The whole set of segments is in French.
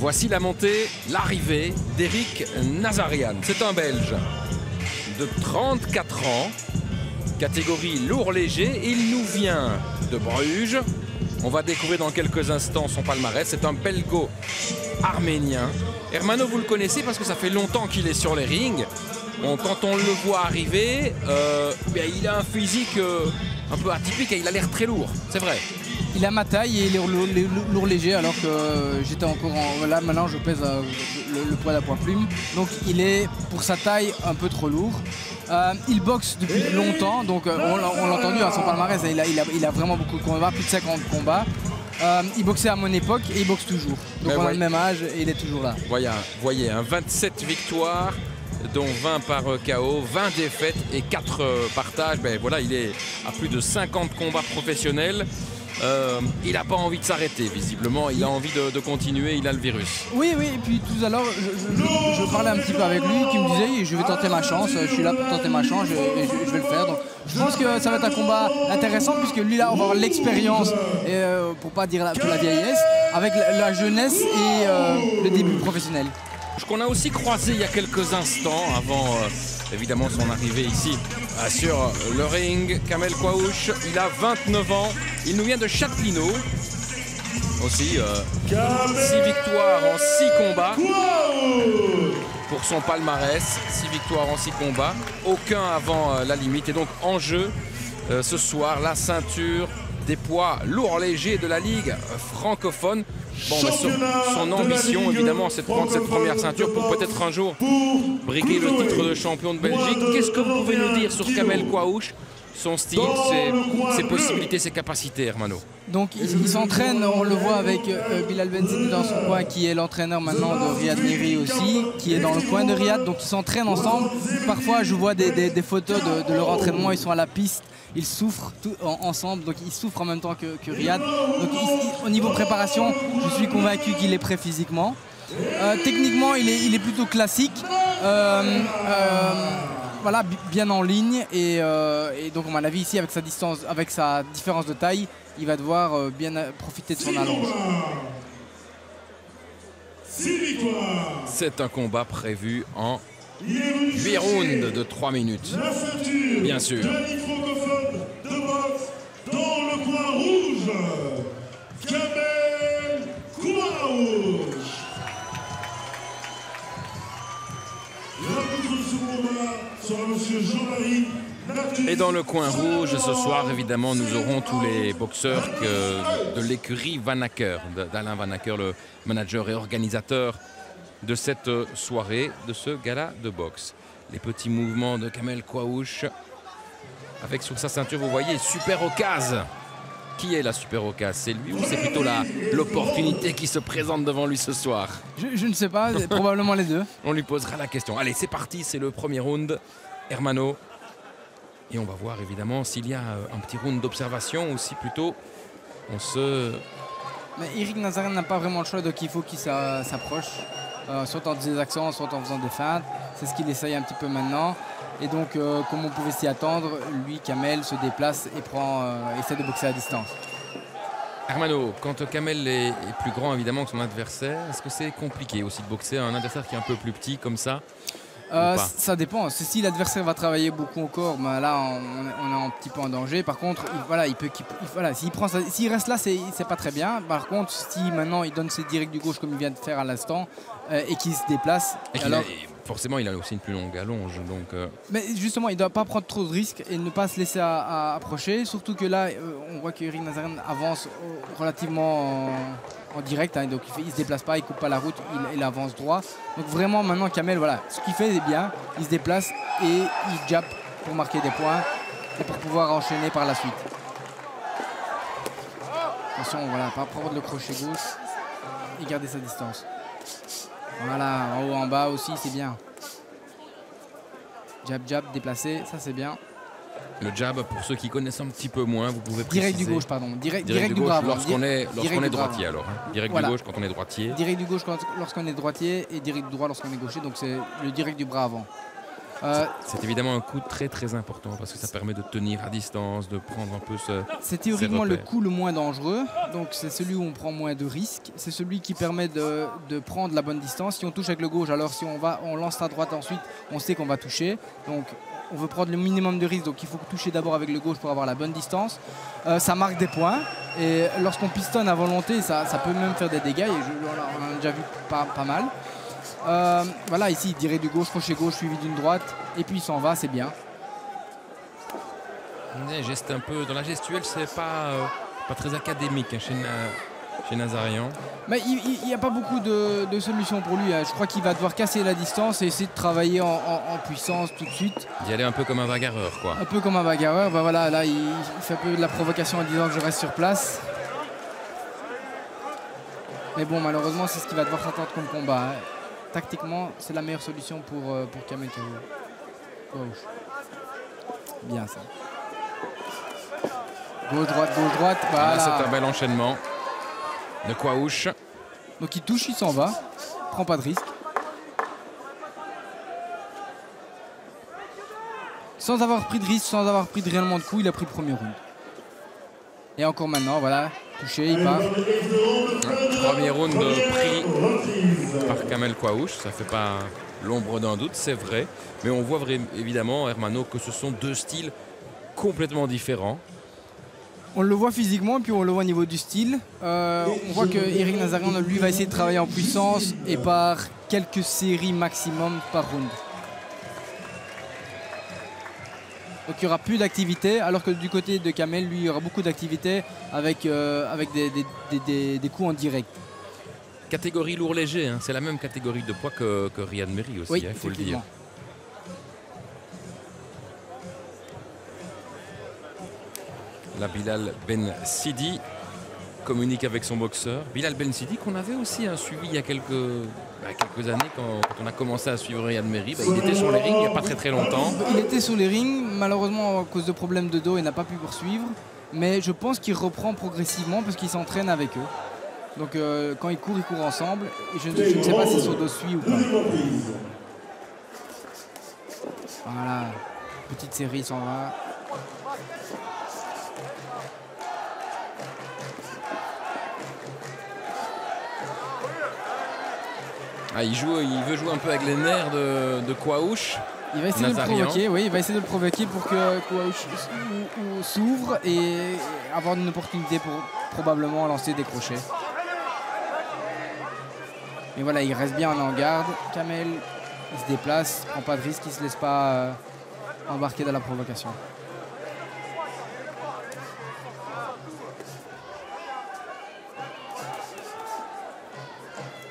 Voici la montée, l'arrivée d'Eric Nazarian. C'est un Belge de 34 ans, catégorie lourd-léger. Il nous vient de Bruges. On va découvrir dans quelques instants son palmarès. C'est un belgo-arménien. Hermano, vous le connaissez parce que ça fait longtemps qu'il est sur les rings. Bon, quand on le voit arriver, il a un physique un peu atypique et il a l'air très lourd, c'est vrai. Il a ma taille et il est lourd léger alors que j'étais encore en... Là maintenant je pèse le poids d'un poids plume. Donc il est pour sa taille un peu trop lourd. Il boxe depuis longtemps, donc on l'a entendu à son palmarès, il a vraiment beaucoup de combats, plus de 50 combats. Il boxait à mon époque et il boxe toujours. Donc on a le même âge et il est toujours là. Voyez, 27 victoires, dont 20 par KO, 20 défaites et 4 partages. Voilà, il est à plus de 50 combats professionnels. Il n'a pas envie de s'arrêter, visiblement. Il a envie de continuer, il a le virus. Oui, et puis tout à l'heure, je parlais un petit peu avec lui, qui me disait je vais tenter ma chance, je suis là pour tenter ma chance et je vais le faire. Donc, je pense que ça va être un combat intéressant, puisque lui, là, on va avoir l'expérience, pour pas dire la vieillesse, avec la jeunesse et le début professionnel. Qu'on a aussi croisé il y a quelques instants, avant évidemment son arrivée ici sur le ring. Kamel Quaouch, il a 29 ans, il nous vient de Châtelineau. Aussi 6 victoires en 6 combats pour son palmarès. 6 victoires en 6 combats, aucun avant la limite. Et donc en jeu ce soir, la ceinture des poids lourds légers de la Ligue francophone. Bon, son ambition, évidemment, c'est de prendre cette première ceinture pour peut-être un jour briguer le titre de champion de Belgique. Qu'est-ce que vous pouvez nous dire sur Kamel Quaouch, son style, ses possibilités, ses capacités, Hermano? Donc il s'entraîne, on le voit avec Bilal Benzini dans son coin, qui est l'entraîneur maintenant de Riyad Miri aussi, qui est dans le coin de Riyad, donc ils s'entraînent ensemble. Parfois je vois des photos de leur entraînement, ils sont à la piste. Ils souffrent ensemble, donc ils souffrent en même temps que Riyad. Donc au niveau préparation, je suis convaincu qu'il est prêt physiquement. Techniquement, il est plutôt classique. Voilà, bien en ligne. Et donc, à mon avis, ici, avec sa différence de taille, il va devoir bien profiter de son allonge. C'est un combat prévu en 8 rounds de 3 minutes. Bien sûr. Et dans le coin rouge, ce soir, évidemment, nous aurons tous les boxeurs de l'écurie Van Acker, d'Alain Van Acker, le manager et organisateur de cette soirée, de ce gala de boxe. Les petits mouvements de Kamel Quaouch, avec sur sa ceinture, vous voyez, super occasion. Qui est la super occasion? C'est lui ou c'est plutôt l'opportunité qui se présente devant lui ce soir? Je ne sais pas, probablement les deux. On lui posera la question. Allez, c'est parti, c'est le premier round. Hermano. Et on va voir évidemment s'il y a un petit round d'observation ou si plutôt on se... Mais Eric Nazarian n'a pas vraiment le choix, donc il faut qu'il s'approche, soit en des accents, soit en faisant des feintes. C'est ce qu'il essaye un petit peu maintenant. Et donc, comme on pouvait s'y attendre, lui, Kamel, se déplace et essaie de boxer à distance. Hermano, quand Kamel est plus grand évidemment que son adversaire, est-ce que c'est compliqué aussi de boxer un adversaire qui est un peu plus petit comme ça? Ça dépend. Si l'adversaire va travailler beaucoup encore, ben là on est un petit peu en danger. Par contre, s'il reste là, c'est pas très bien. Par contre, si maintenant il donne ses directs du gauche comme il vient de faire à l'instant et qu'il se déplace, forcément il a aussi une plus longue allonge. Donc, Mais justement, il ne doit pas prendre trop de risques et ne pas se laisser approcher. Surtout que là, on voit que Eric Nazarian avance relativement en direct, hein, donc il ne se déplace pas, il ne coupe pas la route, il avance droit. Donc vraiment maintenant Kamel, voilà, ce qu'il fait est bien, il se déplace et il jappe pour marquer des points et pour pouvoir enchaîner par la suite. Attention, voilà, pas prendre le crochet gauche et garder sa distance. Voilà, en haut, en bas aussi, c'est bien. Jab, déplacé, ça c'est bien. Le jab, pour ceux qui connaissent un petit peu moins, vous pouvez préciser. Direct du gauche, pardon. Direct du bras gauche avant. lorsqu'on est droitier alors. Hein. Direct du gauche quand on est droitier. Direct du gauche lorsqu'on est droitier et direct du droit lorsqu'on est gaucher. Donc c'est le direct du bras avant. C'est évidemment un coup très très important parce que ça permet de tenir à distance, de prendre un peu c'est théoriquement le coup le moins dangereux, donc c'est celui où on prend moins de risques, c'est celui qui permet de prendre la bonne distance. Si on touche avec le gauche, alors si on lance la droite ensuite, on sait qu'on va toucher, donc on veut prendre le minimum de risque, donc il faut toucher d'abord avec le gauche pour avoir la bonne distance. Ça marque des points et lorsqu'on pistonne à volonté, ça peut même faire des dégâts, et on en a déjà vu pas mal. Voilà, ici il dirait du gauche, crochet gauche suivi d'une droite et puis il s'en va, c'est bien. Geste un peu dans la gestuelle, c'est pas très académique hein, chez Nazarian. Mais il n'y a pas beaucoup de solutions pour lui, hein. Je crois qu'il va devoir casser la distance et essayer de travailler en puissance tout de suite. D'y aller un peu comme un bagarreur quoi. Un peu comme un bagarreur, bah voilà, là il fait un peu de la provocation en disant que je reste sur place. Mais bon, malheureusement c'est ce qu'il va devoir s'attendre comme combat, hein. Tactiquement, c'est la meilleure solution pour Kamel Quaouch. Bien ça. Gauche, droite. Voilà. C'est un bel enchaînement de Quaouch. Donc il touche, il s'en va. Prend pas de risque. Sans avoir pris de risque, sans avoir pris réellement de coups, il a pris le premier round. Et encore maintenant, voilà. Touché, il part. Premier round pris par Kamel Quaouch, ça fait pas l'ombre d'un doute, c'est vrai. Mais on voit évidemment, Hermano, que ce sont deux styles complètement différents. On le voit physiquement, puis on le voit au niveau du style. On voit que Eric Nazarian, lui, va essayer de travailler en puissance et par quelques séries maximum par round. Donc il n'y aura plus d'activité, alors que du côté de Kamel, lui, il y aura beaucoup d'activité avec des coups en direct. Catégorie lourd-léger, hein. C'est la même catégorie de poids que Riyad Merhi aussi, oui, il faut le dire. Là, Bilal Ben Sidi communique avec son boxeur. Bilal Ben Sidi qu'on avait aussi suivi il y a quelques années quand on a commencé à suivre Riyad Merhi. Il était sur les rings il n'y a pas très longtemps. Il était sur les rings, malheureusement à cause de problèmes de dos il n'a pas pu poursuivre. Mais je pense qu'il reprend progressivement parce qu'il s'entraîne avec eux. Donc quand ils courent ensemble. Et je ne sais pas si son dos suit ou pas. Voilà, petite série s'en va. Il veut jouer un peu avec les nerfs de Quaouch. Il va essayer de le provoquer, oui, il va essayer de le provoquer pour que Quaouch s'ouvre et avoir une opportunité pour probablement lancer des crochets. Et voilà, il reste bien en garde. Kamel, il se déplace, il prend pas de risque, il ne se laisse pas embarquer dans la provocation.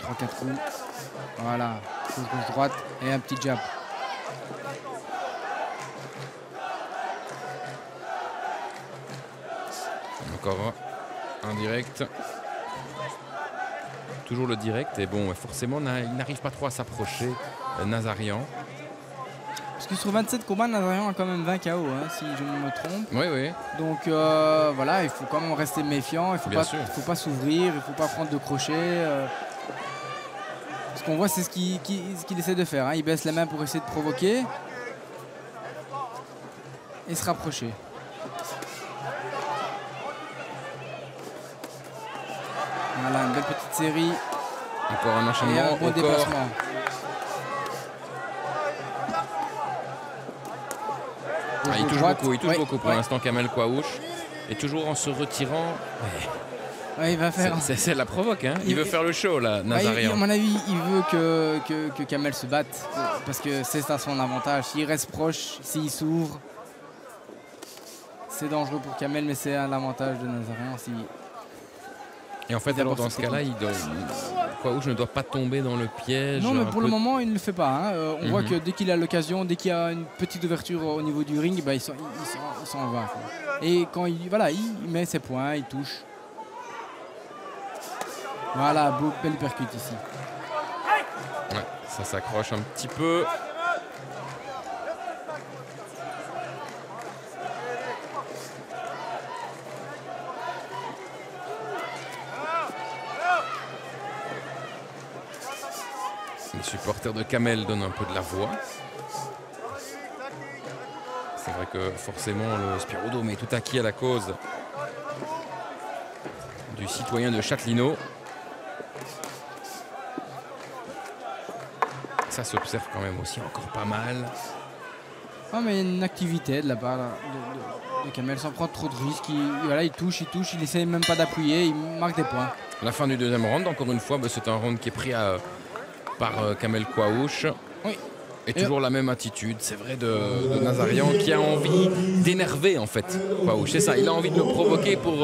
Trois, 4 coups. Voilà, gauche, droite et un petit jab. Encore un direct. Toujours le direct. Et bon, forcément, il n'arrive pas trop à s'approcher, Nazarian. Parce que sur 27 combats, Nazarian a quand même 20 KO, hein, si je ne me trompe. Oui. Donc voilà, il faut quand même rester méfiant. Il ne faut pas s'ouvrir, il ne faut pas prendre de crochet. Ce qu'on voit, c'est ce qu'il essaie de faire, hein. Il baisse les mains pour essayer de provoquer et se rapprocher. Voilà, une belle petite série. Encore un enchaînement. Et un bon déplacement. Il touche beaucoup pour l'instant, Kamel Quaouch. Et toujours en se retirant. Ouais, il va faire. C'est la provoque, hein. Il veut faire le show là, Nazarian. À mon avis, il veut que Kamel se batte parce que c'est à son avantage. S'il reste proche, s'il s'ouvre, c'est dangereux pour Kamel, mais c'est un avantage de Nazarian. Et en fait, alors dans ce cas-là, Quaouch ne doit pas tomber dans le piège. Non, mais pour le moment, il ne le fait pas, hein. On voit que dès qu'il a l'occasion, dès qu'il y a une petite ouverture au niveau du ring, il s'en va. Et quand il met ses points, il touche. Voilà, belle percute ici. Ouais, ça s'accroche un petit peu. Les supporters de Kamel donnent un peu de la voix. vrai que forcément le Spirodome est tout acquis à la cause du citoyen de Châtelineau. Ça s'observe quand même aussi encore pas mal. Ah, mais il y a une activité de la part de Kamel sans prendre trop de risques. Il touche, il essaye même pas d'appuyer, il marque des points. La fin du deuxième round, encore une fois, c'est un round qui est pris par Kamel Kouaouche. Oui. Et toujours la même attitude, c'est vrai, de Nazarian qui a envie d'énerver en fait Kouaouche. C'est ça, il a envie de le provoquer pour...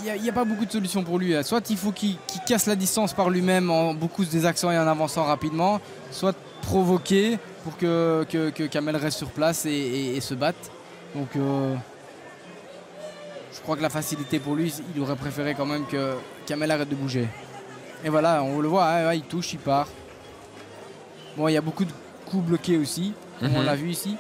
Il n'y a pas beaucoup de solutions pour lui. Soit il faut qu'il casse la distance par lui-même en beaucoup se désaxant et en avançant rapidement, soit provoquer pour que Kamel reste sur place et se batte. Donc je crois que la facilité pour lui, il aurait préféré quand même que Kamel arrête de bouger. Et voilà, on le voit, hein, il touche, il part. Bon, il y a beaucoup de coups bloqués aussi, comme on l'a vu ici.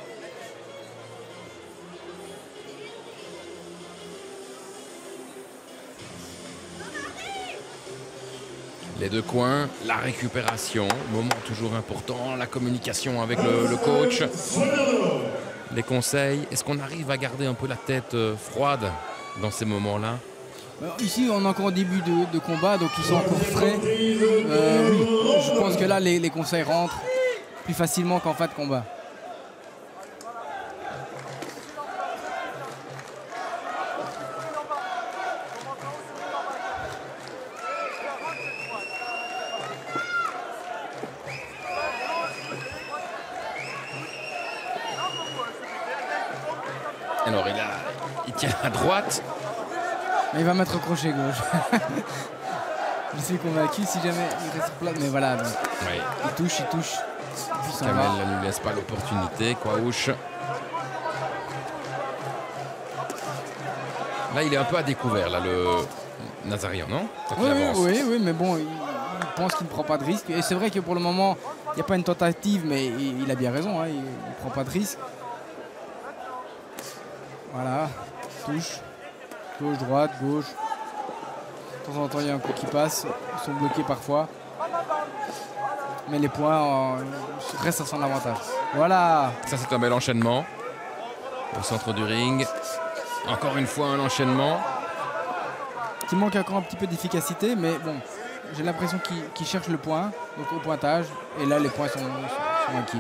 Les deux coins, la récupération, moment toujours important, la communication avec le coach, les conseils. Est-ce qu'on arrive à garder un peu la tête froide dans ces moments-là? Ici, on est encore au début de combat, donc ils sont encore frais. Oui, je pense que là, les conseils rentrent plus facilement qu'en fin de combat. Alors il tient à droite. Mais il va mettre au crochet gauche. Je suis convaincu si jamais il reste plat. Mais voilà, donc, Oui. il touche. Kamel ne lui laisse pas l'opportunité. Kouaouche. Là, il est un peu à découvert, là, le Nazarian, non? Oui, mais bon, il pense qu'il ne prend pas de risque. Et c'est vrai que pour le moment, il n'y a pas une tentative, mais il a bien raison, hein, il ne prend pas de risque. Voilà, touche, gauche, droite, gauche. De temps en temps, il y a un coup qui passe, ils sont bloqués parfois. Mais les points restent à son avantage. Voilà. Ça, c'est un bel enchaînement au centre du ring. Encore une fois, un enchaînement. Qui manque encore un petit peu d'efficacité, mais bon, j'ai l'impression qu'il cherche le point, donc au pointage. Et là, les points sont acquis.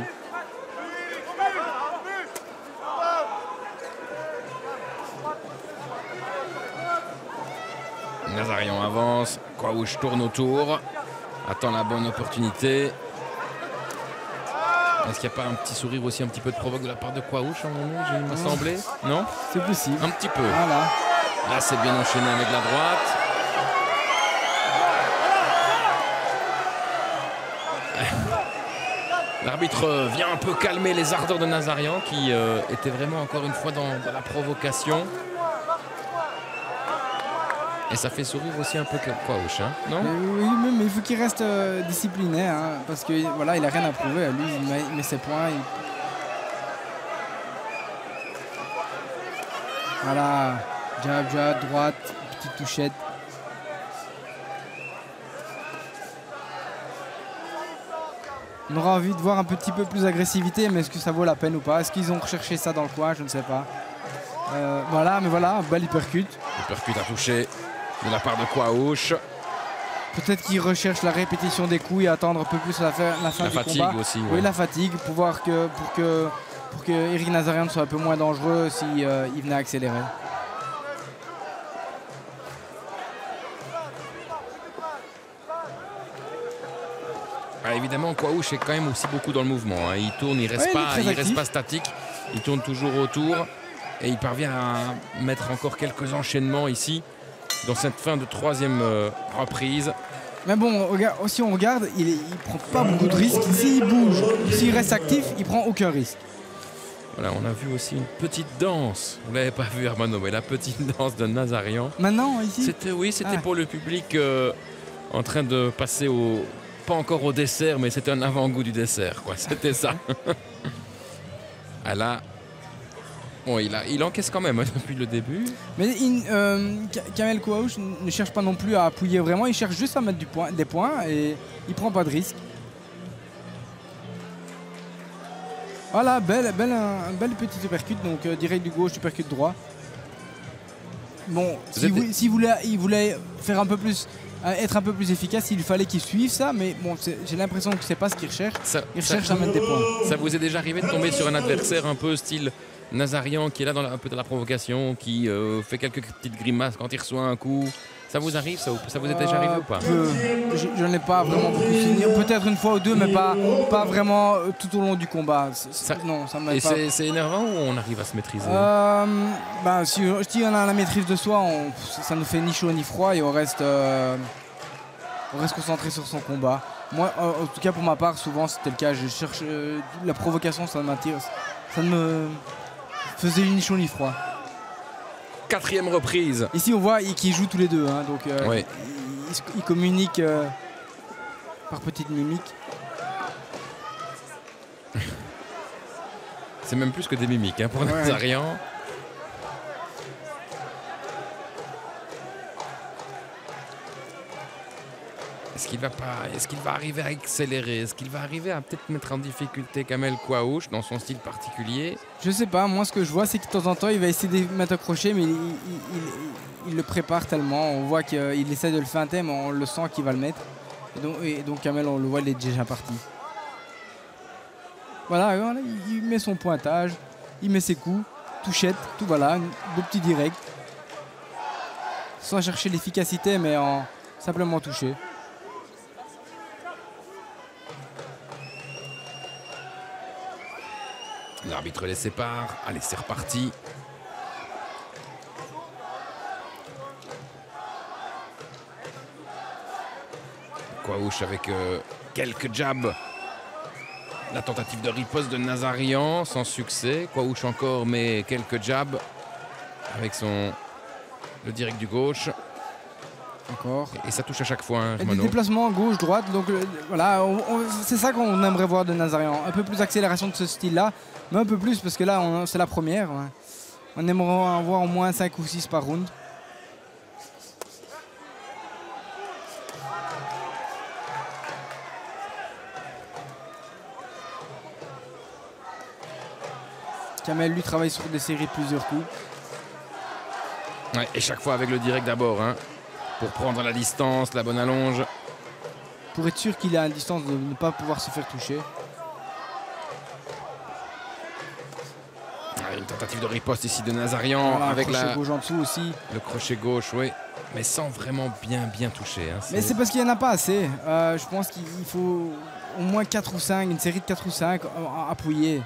Nazarian avance, Kouaouche tourne autour, attend la bonne opportunité. Est-ce qu'il n'y a pas un petit sourire aussi, un petit peu de provoque de la part de Kouaouche à un moment, il m'a semblé? Non? C'est possible. Un petit peu. Voilà. Là, c'est bien enchaîné avec la droite. L'arbitre vient un peu calmer les ardeurs de Nazarian qui était vraiment encore une fois dans la provocation. Et ça fait sourire aussi un peu Kouaouche, hein, non? Oui, mais il faut qu'il reste discipliné, hein, parce que voilà, il n'a rien à prouver. Lui, il met ses points. Voilà, jab, droite, petite touchette. On aura envie de voir un petit peu plus d'agressivité, mais est-ce que ça vaut la peine ou pas? Est-ce qu'ils ont recherché ça dans le coin? Je ne sais pas. Voilà, belle hypercute. Hypercute à toucher de la part de Kouaouche. Peut-être qu'il recherche la répétition des coups et attendre un peu plus la fin du combat. La fatigue aussi. Ouais. Oui, la fatigue, pour que Eric Nazarian soit un peu moins dangereux s'il venait accélérer. Ah, évidemment, Kouaouche est quand même aussi beaucoup dans le mouvement, hein. Il tourne, il reste pas statique. Il tourne toujours autour et il parvient à mettre encore quelques enchaînements ici dans cette fin de troisième reprise. Mais bon, si on regarde, il prend pas beaucoup de risques. S'il bouge, s'il reste actif, il prend aucun risque. Voilà, on a vu aussi une petite danse. Vous l'avez pas vu, Armando, mais la petite danse de Nazarian. Maintenant, ici? C'était pour le public en train de passer pas encore au dessert, mais c'était un avant-goût du dessert, quoi. C'était ça. Ah là, bon, il encaisse quand même, hein, depuis le début. Mais Kamel Kouaouche ne cherche pas non plus à appuyer vraiment, il cherche juste à mettre des points et il prend pas de risque. Voilà, un bel petit uppercut, donc direct du gauche, uppercut droit. Bon, si il voulait faire un peu plus, être un peu plus efficace, il fallait qu'il suive ça, mais bon, j'ai l'impression que c'est pas ce qu'il recherche. Il recherche à mettre des points. Ça vous est déjà arrivé de tomber sur un adversaire un peu style Nazarian qui est là un peu dans la provocation, qui fait quelques petites grimaces quand il reçoit un coup? Ça vous arrive, ça vous est déjà arrivé ou pas? Je n'ai pas vraiment beaucoup souvenir. Peut-être une fois ou deux, mais pas vraiment tout au long du combat. Non, ça m'a pas. Et c'est énervant ou on arrive à se maîtriser? Si on a la maîtrise de soi, ça nous fait ni chaud ni froid et on reste concentré sur son combat. Moi, en tout cas pour ma part, souvent c'était le cas. Je cherche la provocation, ça m'attire. Ça ne me faisait ni chaud ni froid. 4e reprise. Ici on voit qu'ils jouent tous les deux, hein, donc oui. ils communiquent par petites mimiques. C'est même plus que des mimiques hein, pour Nazarian. Est-ce qu'il va arriver à accélérer? Est-ce qu'il va arriver à peut-être mettre en difficulté Kamel Quaouch dans son style particulier? Je sais pas, moi ce que je vois c'est que de temps en temps il va essayer de mettre un crochet, mais il le prépare tellement. On voit qu'il essaie de le feinter, mais on le sent qu'il va le mettre. Et donc Kamel, on le voit, il est déjà parti. Voilà, il met son pointage, il met ses coups, touchette, tout voilà, de petits directs. Sans chercher l'efficacité, mais en simplement toucher. L'arbitre les sépare. Allez, c'est reparti. Quaouch avec quelques jabs. La tentative de riposte de Nazarian sans succès. Quaouch encore, mais quelques jabs avec le direct du gauche. Encore. Et ça touche à chaque fois. Hein, des déplacements gauche-droite. Donc voilà, c'est ça qu'on aimerait voir de Nazarian. Un peu plus d'accélération de ce style-là, mais un peu plus parce que là, c'est la première. Ouais. On aimerait en voir au moins 5 ou 6 par round. Kamel, lui, travaille sur des séries de plusieurs coups. Ouais, et chaque fois avec le direct d'abord. Hein. Pour prendre la distance, la bonne allonge. Pour être sûr qu'il a une distance de ne pas pouvoir se faire toucher. Une tentative de riposte ici de Nazarian. Voilà, avec le crochet gauche en dessous aussi. Le crochet gauche, oui. Mais sans vraiment bien toucher. Hein. Mais c'est parce qu'il n'y en a pas assez. Je pense qu'il faut au moins 4 ou 5, une série de 4 ou 5 appuyés.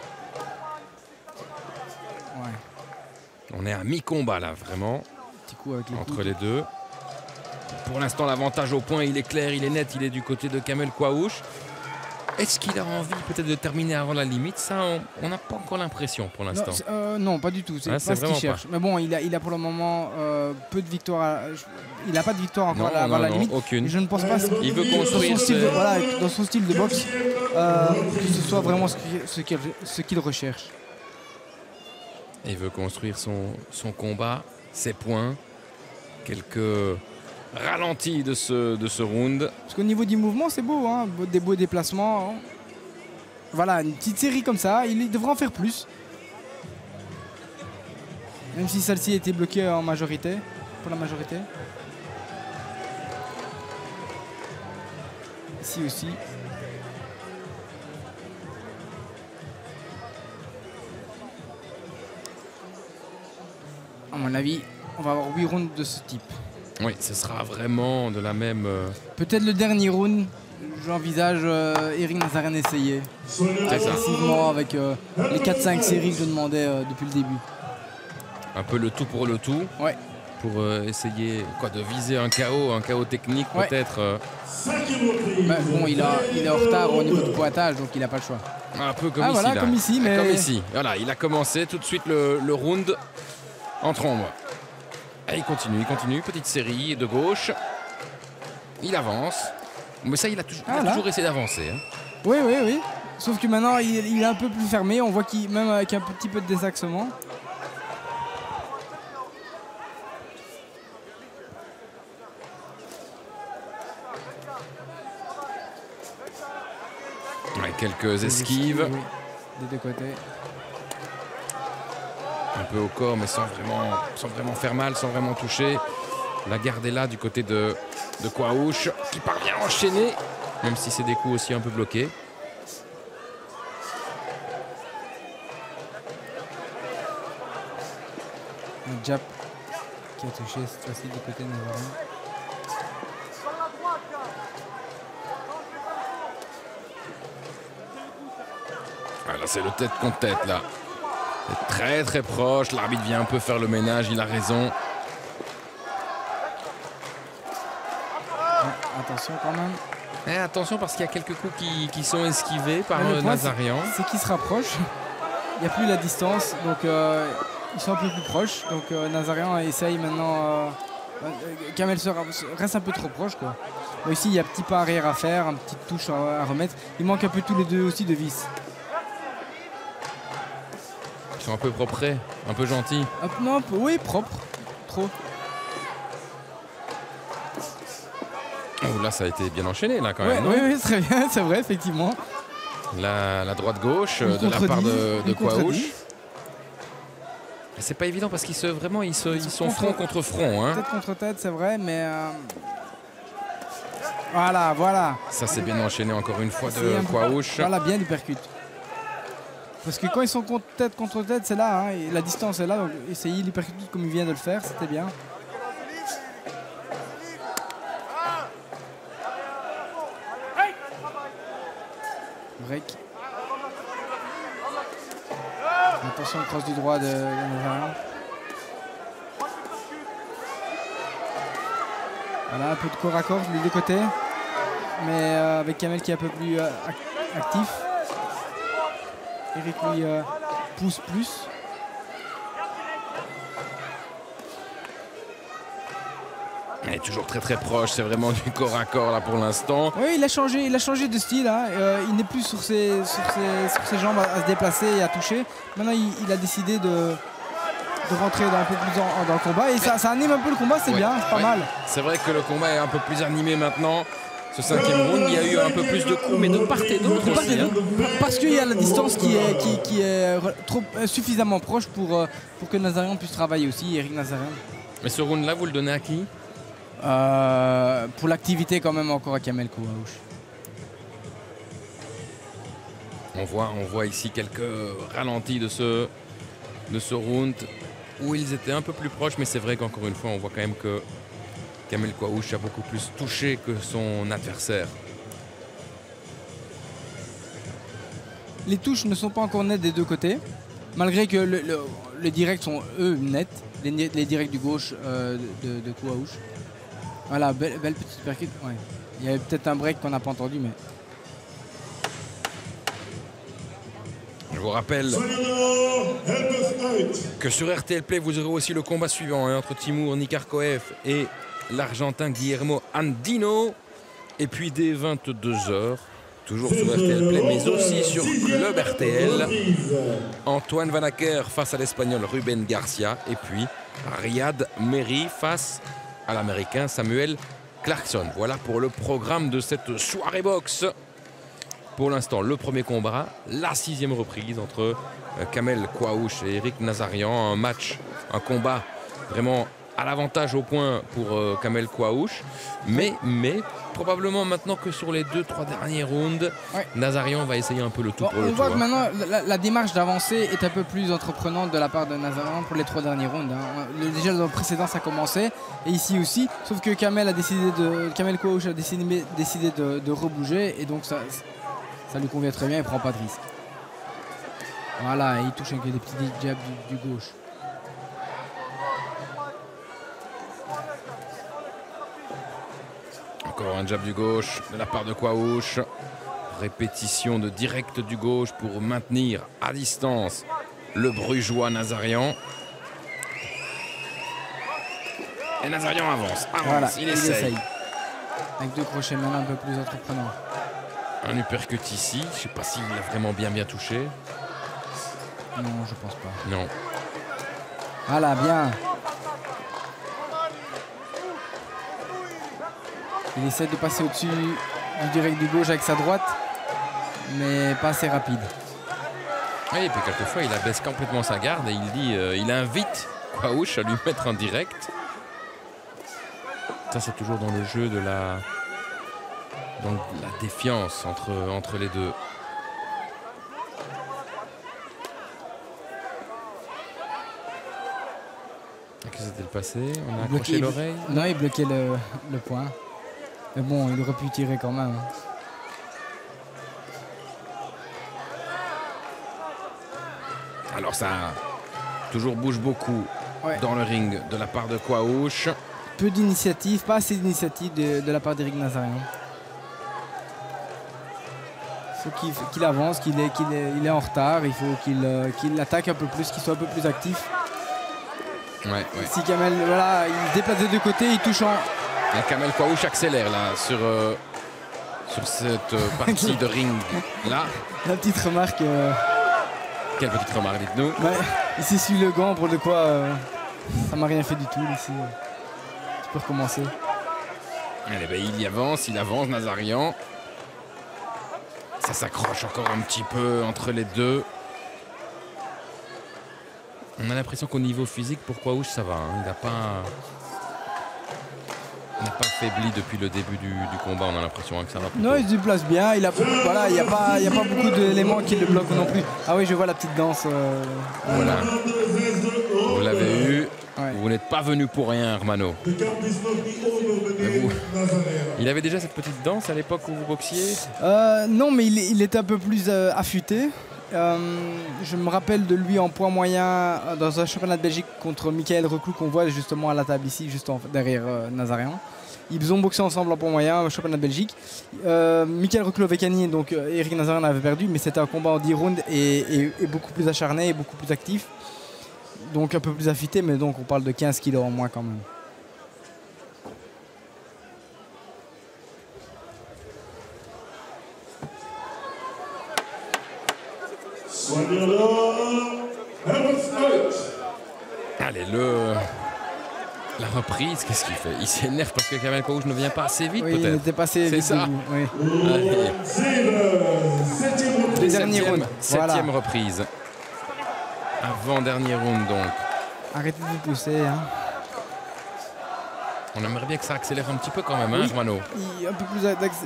Ouais. On est à mi-combat là, vraiment. Petit coup avec entre les deux. Pour l'instant, l'avantage au point, il est clair, il est net, il est du côté de Kamel Quaouch. Est-ce qu'il a envie peut-être de terminer avant la limite? Ça, on n'a pas encore l'impression pour l'instant. Non, pas du tout. C'est pas ce qu'il cherche. Mais bon, il a pour le moment peu de victoires. Il n'a pas de victoire encore avant la limite. Aucune. Et je ne pense pas il veut construire dans son style de boxe que ce soit vraiment ce qu'il recherche. Il veut construire son combat, ses points, quelques ralentis de ce round. Parce qu'au niveau du mouvement, c'est beau, hein, des beaux déplacements. Hein. Voilà, une petite série comme ça, il devrait en faire plus. Même si celle-ci a été bloquée en majorité, pour la majorité. Ici aussi. À mon avis, on va avoir 8 rounds de ce type. Oui, ce sera vraiment de la même... Peut-être le dernier round, j'envisage Eric Nazarian essayer. Agressivement avec les 4-5 séries que je demandais depuis le début. Un peu le tout pour le tout. Ouais. Pour essayer de viser un KO technique peut-être. Bon, il est en retard au niveau du pointage, donc il n'a pas le choix. Un peu comme ici. Voilà, là. comme ici. Mais... Comme ici. Voilà, il a commencé tout de suite le round en trombe. Et il continue. Petite série de gauche. Il avance. Mais ça, il a toujours essayé d'avancer. Hein. Oui. Sauf que maintenant, il est un peu plus fermé. On voit qu'il, même avec un petit peu de désaxement. Ouais, quelques esquives. Oui. des deux côtés. Un peu au corps, mais sans vraiment faire mal, sans vraiment toucher. La garde est là du côté de Quaouch, qui parvient à enchaîner, même si c'est des coups aussi un peu bloqués. Un jab qui a touché cette fois-ci du côté de Navarro. Ah, là, c'est le tête contre tête, là. C'est très, très proche. L'arbitre vient un peu faire le ménage, il a raison. Attention quand même. Et attention parce qu'il y a quelques coups qui sont esquivés par Nazarian. C'est qu'ils se rapprochent. Il n'y a plus la distance, donc ils sont un peu plus proches. Donc Nazarian essaye maintenant. Kamel reste un peu trop proche, quoi. Bon, ici, il y a un petit pas arrière à faire, une petite touche à remettre. Il manque un peu tous les deux aussi de vis. Ils sont un peu propres, un peu gentils. Non, oui, propre. Trop. Oh, là, ça a été bien enchaîné, là, quand même. Oui, très bien, c'est vrai, effectivement. La droite-gauche de la part de Quaouch. C'est pas évident parce qu'ils sont front contre front. Hein. Tête contre tête, c'est vrai, mais... Voilà. Ça, c'est bien enchaîné encore une fois de Quaouch. Voilà, bien, il percute. Parce que quand ils sont tête contre tête, c'est là, hein, et la distance est là, donc essayer l'hypercute comme il vient de le faire, c'était bien. Break. Attention, cross du droit de Nazarian. Voilà, un peu de corps à corps des deux côtés, mais avec Kamel qui est un peu plus actif. Eric lui pousse plus. Il est toujours très très proche, c'est vraiment du corps à corps là pour l'instant. Oui, il a changé de style. Hein. Il n'est plus sur ses jambes à se déplacer et à toucher. Maintenant, il a décidé de rentrer un peu plus dans le combat. Et ça anime un peu le combat, c'est bien, c'est pas mal. C'est vrai que le combat est un peu plus animé maintenant. Ce 5e round, il y a eu un peu plus de coups, mais de part et d'autre aussi. Hein. Parce qu'il y a la distance qui est suffisamment proche pour que Nazarian puisse travailler aussi, Eric Nazarian. Mais ce round-là, vous le donnez à qui? Pour l'activité quand même encore à Kamel Quaouch. On voit ici quelques ralentis de ce round où ils étaient un peu plus proches, mais c'est vrai qu'encore une fois, on voit quand même que Kamel Quaouch a beaucoup plus touché que son adversaire. Les touches ne sont pas encore nettes des deux côtés, malgré que les directs sont eux nets, les directs du gauche de Quaouch. Voilà, belle petite percute. Ouais. Il y avait peut-être un break qu'on n'a pas entendu, mais... Je vous rappelle que sur RTL Play, vous aurez aussi le combat suivant entre Timur Nikarkoev et l'Argentin Guillermo Andino. Et puis dès 22h, toujours sur RTL Play, mais aussi sur Club RTL, Antoine Van Acker face à l'Espagnol Ruben Garcia. Et puis Riyad Mehri face à l'Américain Samuel Clarkson. Voilà pour le programme de cette soirée boxe. Pour l'instant, le premier combat, la 6e reprise entre Kamel Quaouch et Eric Nazarian. Un combat vraiment à l'avantage au point pour Kamel Quaouch. Mais probablement maintenant que sur les 2-3 derniers rounds, ouais, Nazarian va essayer un peu le tout pour le tout. On voit que maintenant la démarche d'avancer est un peu plus entreprenante de la part de Nazarian pour les 3 derniers rounds. Hein. Déjà dans le précédent ça a commencé et ici aussi, sauf que Kamel Quaouch a décidé de rebouger et donc ça lui convient très bien, il ne prend pas de risque. Voilà, il touche avec des petits jabs du gauche. Encore un jab du gauche de la part de Quaouch. Répétition de direct du gauche pour maintenir à distance le brugeois Nazarian. Et Nazarian avance, voilà, il essaye. Avec 2 crochets maintenant un peu plus entreprenants. Un uppercut ici, je ne sais pas s'il l'a vraiment bien touché. Non, je pense pas. Non. Voilà, bien. Il essaie de passer au-dessus du direct du gauche avec sa droite, mais pas assez rapide. Oui, et puis quelquefois il abaisse complètement sa garde et il dit, il invite Quaouch à lui mettre en direct. Ça c'est toujours dans le jeu de la défiance entre les deux. Qu'est-ce qui s'était passé? On a accroché l'oreille? Non, il bloquait le point. Mais bon, il aurait pu tirer quand même. Alors ça toujours bouge beaucoup dans le ring de la part de Quaouch. Peu d'initiative, pas assez d'initiative de la part d'Éric Nazarian. Il faut qu'il avance, qu'il est en retard, il faut qu'il attaque un peu plus, qu'il soit un peu plus actif. Ouais. Si Kamel, voilà, il se déplace des deux côtés, il touche en... Et Kamel Quaouch accélère là sur cette partie de ring là. La petite remarque... Quelle petite remarque, dites-nous? Il s'essuie le gant pour de quoi ça m'a rien fait du tout ici. Tu peux recommencer. Allez, il avance, Nazarian. Ça s'accroche encore un petit peu entre les deux. On a l'impression qu'au niveau physique, pour Quaouch, ça va. Hein. Il n'a pas faibli depuis le début du combat. On a l'impression que ça va plutôt. Non, il se déplace bien. Il n'y a pas beaucoup d'éléments qui le bloquent non plus. Ah oui, je vois la petite danse. Voilà. Vous l'avez eu. Ouais. Vous n'êtes pas venu pour rien, Hermano. Il avait déjà cette petite danse à l'époque où vous boxiez? Non, mais il était un peu plus affûté. Je me rappelle de lui en poids moyen dans un championnat de Belgique contre Michael Reclou qu'on voit justement à la table ici, juste derrière Nazarian. Ils ont boxé ensemble en poids moyen au championnat de Belgique. Michael Reclou avait gagné, donc Éric Nazarian avait perdu, mais c'était un combat en 10 rounds et beaucoup plus acharné et beaucoup plus actif. Donc un peu plus affûté, mais donc on parle de 15 kilos en moins quand même. Allez, la reprise, qu'est-ce qu'il fait? Il s'énerve parce que Kamel Quaouch ne vient pas assez vite, peut-être. Il n'était pas assez vite. C'est ça. Oui. Septième reprise. Avant-dernier round, donc. Arrêtez de vous pousser. Hein. On aimerait bien que ça accélère un petit peu quand même, hein, Hermano? Un peu plus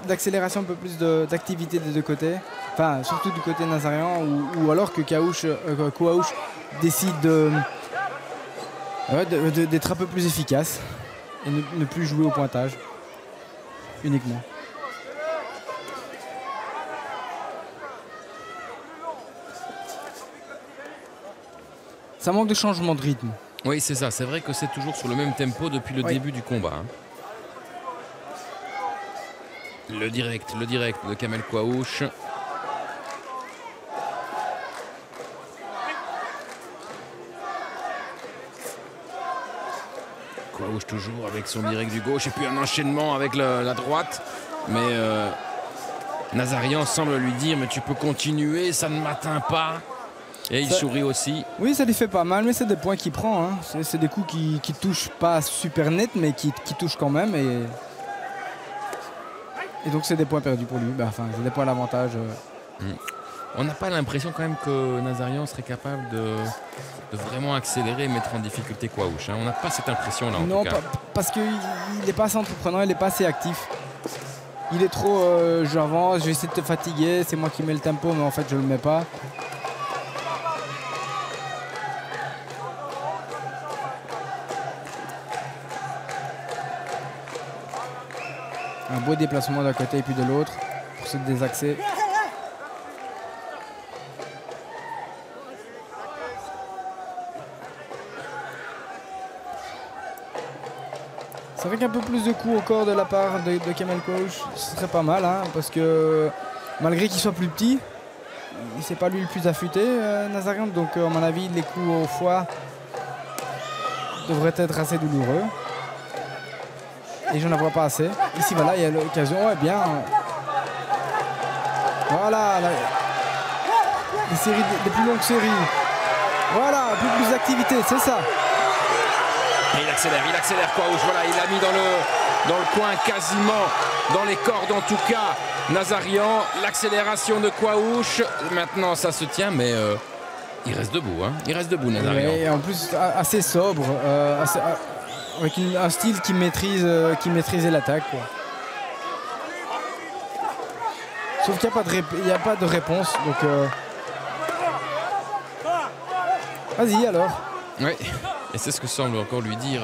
d'accélération, un peu plus d'activité des deux côtés. Enfin, surtout du côté Nazarian, ou alors que Quaouch décide d'être un peu plus efficace et ne plus jouer au pointage uniquement. Ça manque de changement de rythme. Oui, c'est ça. C'est vrai que c'est toujours sur le même tempo depuis le début du combat. Hein. Le direct de Kamel Quaouch. Quaouch toujours avec son direct du gauche et puis un enchaînement avec la droite. Mais Nazarian semble lui dire mais tu peux continuer, ça ne m'atteint pas. Et il sourit aussi. Oui, ça lui fait pas mal, mais c'est des points qu'il prend. Hein. C'est des coups qui touchent pas super net, mais qui touchent quand même. Et donc c'est des points perdus pour lui. Enfin, c'est des points à l'avantage. On n'a pas l'impression quand même que Nazarian serait capable de vraiment accélérer et mettre en difficulté Quaouch. Hein. On n'a pas cette impression-là en tout cas. Non, parce qu'il n'est pas assez entreprenant, il n'est pas assez actif. Il est trop j'avance, je vais essayer de te fatiguer, c'est moi qui mets le tempo, mais en fait je ne le mets pas. Un beau déplacement d'un côté et puis de l'autre pour se désaxer. C'est vrai qu'un peu plus de coups au corps de la part de Kamel Quaouch, ce serait pas mal, hein, parce que malgré qu'il soit plus petit, c'est pas lui le plus affûté, Nazarian, donc à mon avis les coups au foie devraient être assez douloureux. Et je n'en vois pas assez. Ici, voilà, il y a l'occasion. Ouais, bien. Voilà. Des plus longues séries. Voilà, plus d'activité, c'est ça. Et il accélère Quaouch. Voilà, il l'a mis dans le coin, quasiment dans les cordes en tout cas. Nazarian, l'accélération de Quaouch. Maintenant, ça se tient, mais Il reste debout, hein. Il reste debout, Nazarian. Et en plus, assez sobre, avec un style qui maîtrisait l'attaque. Sauf qu'il n'y a pas de réponse. Donc, vas-y alors. Oui, et c'est ce que semble encore lui dire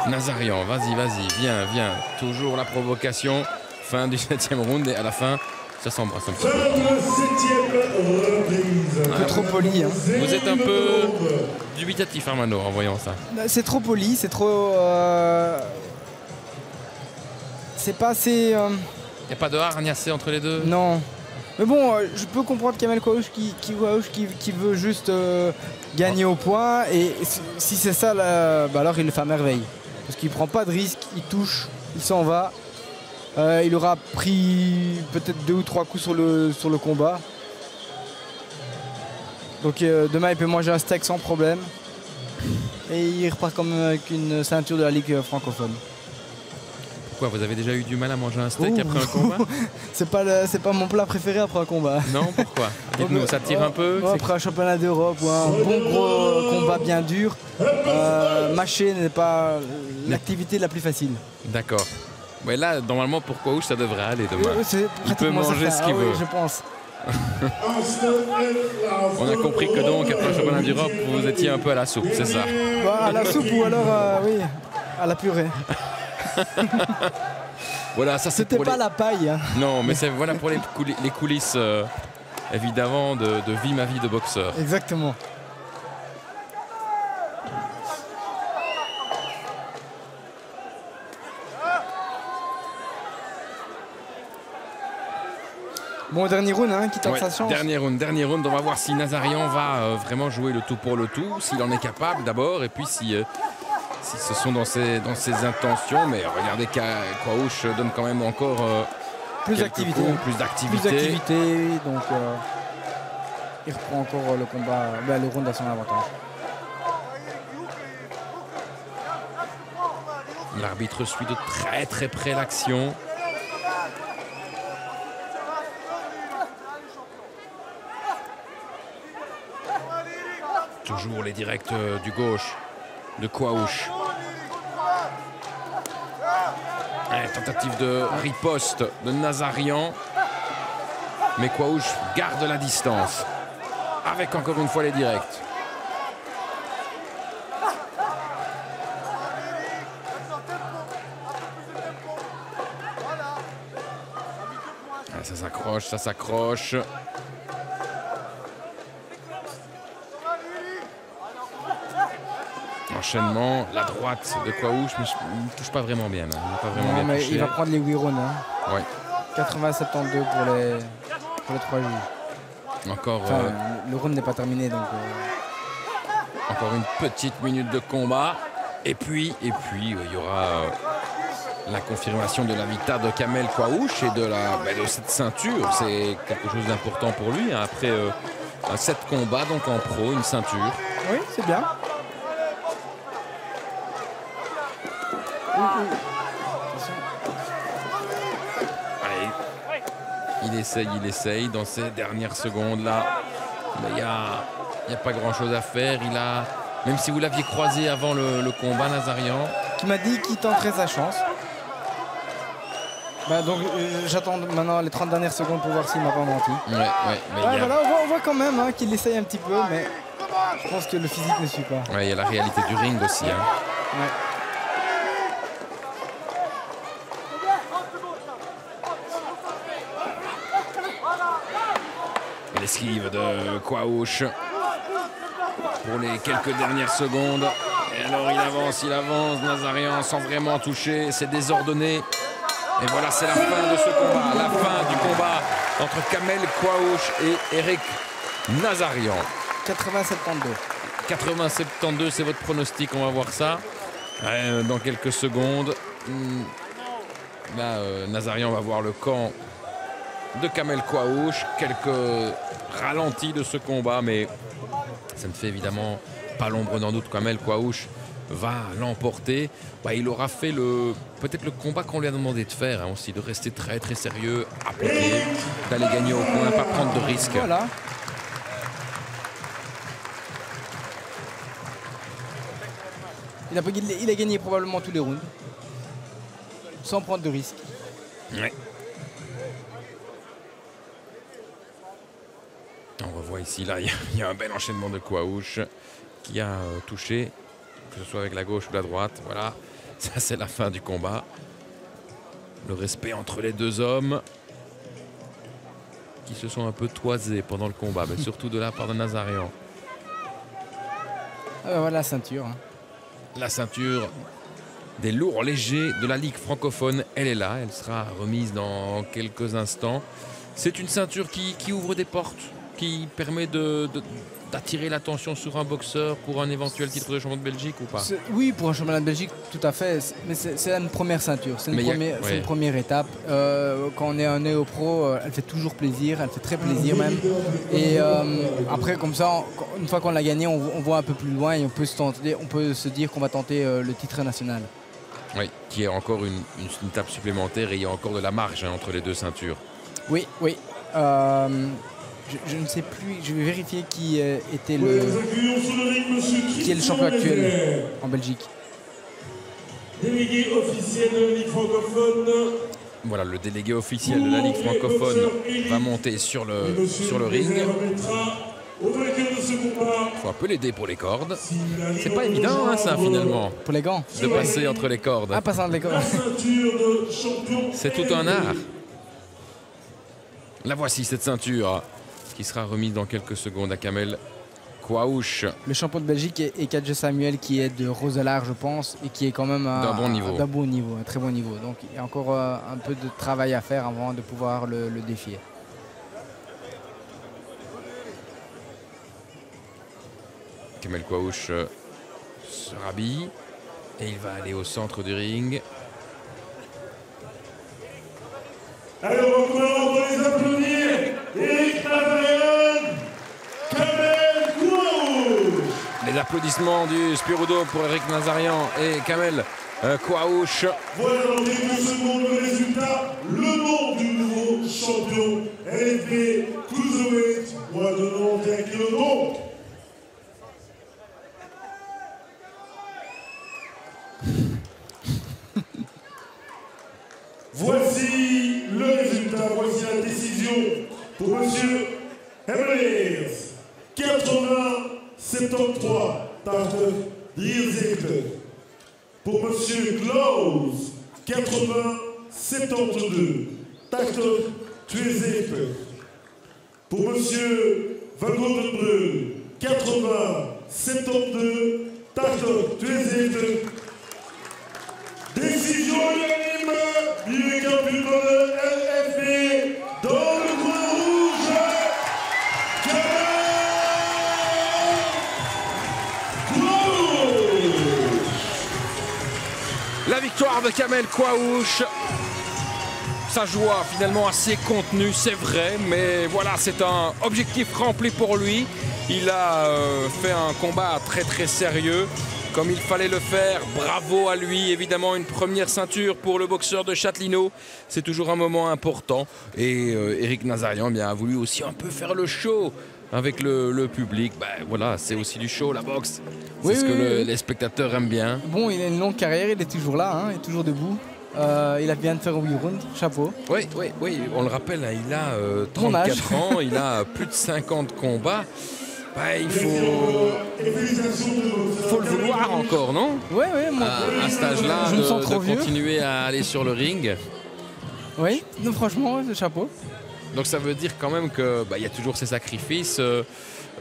Nazarian. Vas-y, vas-y, viens, viens. Toujours la provocation. Fin du 7e round et à la fin, ça s'embrasse un petit peu. Un peu trop poli. Hein. Vous êtes un peu dubitatif, Armando, en voyant ça. C'est trop poli, c'est trop... c'est pas assez... Il n'y a pas de hargnassé entre les deux? Non. Mais bon, je peux comprendre Kamel Quaouch qui veut juste gagner au point. Et si c'est ça, là, bah alors il le fait à merveille. Parce qu'il prend pas de risque, il touche, il s'en va. Il aura pris peut-être 2 ou 3 coups sur le combat. Donc demain il peut manger un steak sans problème. Et il repart comme avec une ceinture de la Ligue francophone. Pourquoi, vous avez déjà eu du mal à manger un steak après un combat? C'est pas mon plat préféré après un combat. Non, pourquoi? Dites-nous, ça tire un peu? Après un championnat d'Europe ou un bon gros combat bien dur, mâcher n'est pas l'activité la plus facile. D'accord. Ouais, là, normalement, pour Quaouch, ça devrait aller demain. Il peut manger ce qu'il veut. Oui, je pense. On a compris que donc, après le championnat d'Europe, vous étiez un peu à la soupe, c'est ça? Bah, à la soupe ou alors, oui, à la purée. Voilà, ça c'était pas la paille. Hein. Non, mais c'est voilà pour les coulisses, évidemment, de vie ma vie de boxeur. Exactement. Bon, dernier round, hein, qui tente sa chance. Dernier round, on va voir si Nazarian va vraiment jouer le tout pour le tout, s'il en est capable d'abord, et puis si ce sont dans ses intentions. Mais regardez Quaouch donne quand même encore plus d'activité. Plus d'activité, donc il reprend encore le combat, le round à son avantage. L'arbitre suit de très très près l'action. Toujours les directs du gauche de Quaouch. Tentative de riposte de Nazarian. Mais Quaouch garde la distance. Avec encore une fois les directs. Ça s'accroche, ça s'accroche. Enchaînement, la droite de Quaouch, mais il ne touche pas vraiment bien. Hein. Il, pas vraiment bien touché. Il va prendre les 8 rounds. Hein. Ouais. 80-72 pour les 3 juges. Encore, le round n'est pas terminé. Donc, encore une petite minute de combat. Et puis il y aura la confirmation de la victoire de Kamel Quaouch et de cette ceinture. C'est quelque chose d'important pour lui. Hein. Après 7 combats donc en pro, une ceinture. Oui, c'est bien. Allez. Il essaye dans ces dernières secondes là. Mais il n'y a pas grand chose à faire. Même si vous l'aviez croisé avant le combat, Nazarian. Qui m'a dit qu'il tenterait sa chance. Donc j'attends maintenant les 30 dernières secondes pour voir s'il m'a pas menti. Ouais, voilà, on voit quand même hein, qu'il essaye un petit peu, mais je pense que le physique ne suit pas. Ouais, il y a la réalité du ring aussi. Hein. Ouais. L'esquive de Quaouch pour les quelques dernières secondes. Et alors il avance, Nazarian sans vraiment toucher, c'est désordonné. Et voilà, c'est la fin de ce combat, la fin du combat entre Kamel Quaouch et Eric Nazarian. 80-72. 80-72, c'est votre pronostic, on va voir ça dans quelques secondes. Là, Nazarian va voir le camp de Kamel Quaouch. Quelques ralentis de ce combat, mais ça ne fait évidemment pas l'ombre d'un doute. Kamel Quaouch va l'emporter. Il aura fait peut-être le combat qu'on lui a demandé de faire hein, aussi, de rester très très sérieux, appliquer, d'aller gagner au point, pas prendre de risques. Voilà. Il a gagné probablement tous les rounds. Sans prendre de risques. Ouais. On revoit ici, là, il y a un bel enchaînement de Kouaouch qui a touché, que ce soit avec la gauche ou la droite. Voilà, ça c'est la fin du combat. Le respect entre les deux hommes qui se sont un peu toisés pendant le combat, mais surtout de la part de Nazarian. Voilà la ceinture. Hein. La ceinture des lourds légers de la Ligue francophone, elle est là, elle sera remise dans quelques instants. C'est une ceinture qui ouvre des portes, qui permet d'attirer l'attention sur un boxeur pour un éventuel titre de champion de Belgique ou pas? Oui, pour un championnat de Belgique, tout à fait. Mais c'est une première ceinture, c'est une première étape. Quand on est un néo-pro, elle fait toujours plaisir, elle fait très plaisir même. Et après, comme ça, une fois qu'on l'a gagné, on voit un peu plus loin et on peut se dire qu'on va tenter le titre national. Oui, qui est encore une étape supplémentaire et il y a encore de la marge entre les deux ceintures. Oui, oui. Je ne sais plus, je vais vérifier qui est le champion actuel en Belgique. Délégué officiel de la Ligue francophone. Voilà, le délégué officiel de la Ligue francophone va monter sur le ring. Il faut un peu l'aider pour les cordes. C'est pas évident, hein, ça, finalement. Pour les gants. De passer entre les cordes. Ah, passer entre les cordes. C'est tout un art. La voici, cette ceinture, qui sera remise dans quelques secondes à Kamel Kouaouch. Le champion de Belgique est Kadje Samuel, qui est de Roeselare, je pense, et qui est quand même d'un bon niveau. Un très bon niveau. Donc il y a encore un peu de travail à faire avant de pouvoir le défier. Kamel Kouaouch se rhabille et il va aller au centre du ring. Alors on va les applaudir. Eric Nazarian, Kamel Kouaouch. Les applaudissements du Spirudo pour Eric Nazarian et Kamel Kouaouch. Voilà dans quelques secondes le résultat, le nom du nouveau champion LFB Cruiserweight, moins de 91 kg donc. Voici le résultat, voici la décision pour monsieur Hemmers. 80-73, Tarte Drierzeke. Pour monsieur Klaus, 80-72, Tarte Drierzeke. Pour monsieur Van Goldenbrun, 80-72, Tarte Drierzeke. Décision unanime du champion de LFB dans le coin rouge, Kamel Kouaouch. La victoire de Kamel Kouaouch. Sa joie finalement assez contenue, c'est vrai, mais voilà, c'est un objectif rempli pour lui. Il a fait un combat très très sérieux, comme il fallait le faire. Bravo à lui, évidemment une première ceinture pour le boxeur de Châtelineau. C'est toujours un moment important. Et Eric Nazarian bien, a voulu aussi un peu faire le show avec le public. Ben, voilà, c'est aussi du show, la boxe. C'est ce que les spectateurs aiment bien. Bon, il a une longue carrière, il est toujours là, hein, il est toujours debout. Il a bien de faire 8 rounds, chapeau. Oui, on le rappelle, hein, il a 34 ans, il a plus de 50 combats. Bah, il faut le vouloir encore, non? Oui, à cet âge-là, de continuer à aller sur le ring. Oui, non, franchement, chapeau. Donc ça veut dire quand même que y a toujours ces sacrifices,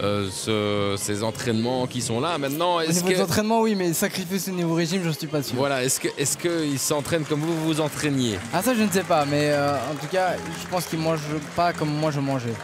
ces entraînements qui sont là. Maintenant, au niveau des entraînements, oui, mais sacrifices au niveau régime, je ne suis pas sûr. Voilà, est-ce qu'ils s'entraînent comme vous vous entraîniez? Ah, ça, je ne sais pas, mais en tout cas, je pense qu'ils ne mangent pas comme moi je mangeais.